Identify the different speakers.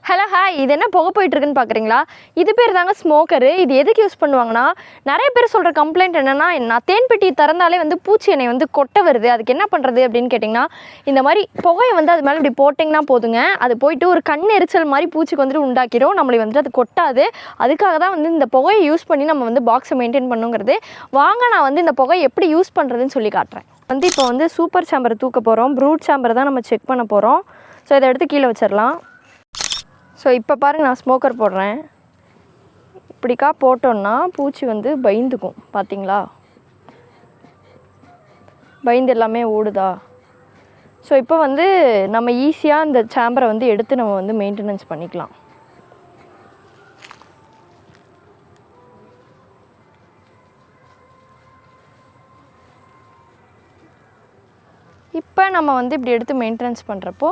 Speaker 1: Hello hi, இது என்ன புகை போயிட்டுருக்குன்னு பார்க்குறீங்களா? இது பேர் தாங்க ஸ்மோக்கரு. இது எதுக்கு யூஸ் பண்ணுவாங்கன்னா, நிறைய பேர் சொல்கிற கம்ப்ளைண்ட் என்னென்னா, நான் தேன்பெட்டி திறந்தாலே வந்து பூச்சி எண்ணெய் வந்து கொட்டை வருது, அதுக்கு என்ன பண்ணுறது அப்படின்னு கேட்டிங்கன்னா, இந்த மாதிரி புகையை வந்து அது மேலே இப்படி போட்டிங்கன்னா போதுங்க, அது போயிட்டு ஒரு கண் எரிச்சல் மாதிரி பூச்சிக்கு வந்துட்டு உண்டாக்கிடும். நம்மளை வந்துட்டு அது கொட்டாது. அதுக்காக தான் வந்து இந்த புகையை யூஸ் பண்ணி நம்ம வந்து பாக்ஸை மெயின்டைன் பண்ணுங்கிறது. வாங்க, நான் வந்து இந்த புகையை எப்படி யூஸ் பண்ணுறதுன்னு சொல்லி காட்டுறேன். இப்போ வந்து சூப்பர் சாம்பரை தூக்க போகிறோம். ப்ரூட் சாம்பரை தான் நம்ம செக் பண்ண போகிறோம். ஸோ இதை எடுத்து கீழே வச்சிடலாம். ஸோ இப்போ பாருங்கள், நான் ஸ்மோக்கர் போடுறேன். இப்படிக்கா போட்டோன்னா பூச்சி வந்து பயந்துக்கும். பார்த்தீங்களா, பயந்து எல்லாமே ஓடுதா? ஸோ இப்போ வந்து நம்ம ஈஸியாக இந்த சாம்பரை வந்து எடுத்து நம்ம வந்து மெயின்டெனன்ஸ் பண்ணிக்கலாம். இப்போ நம்ம வந்து இப்படி எடுத்து மெயின்டெனன்ஸ் பண்ணுறப்போ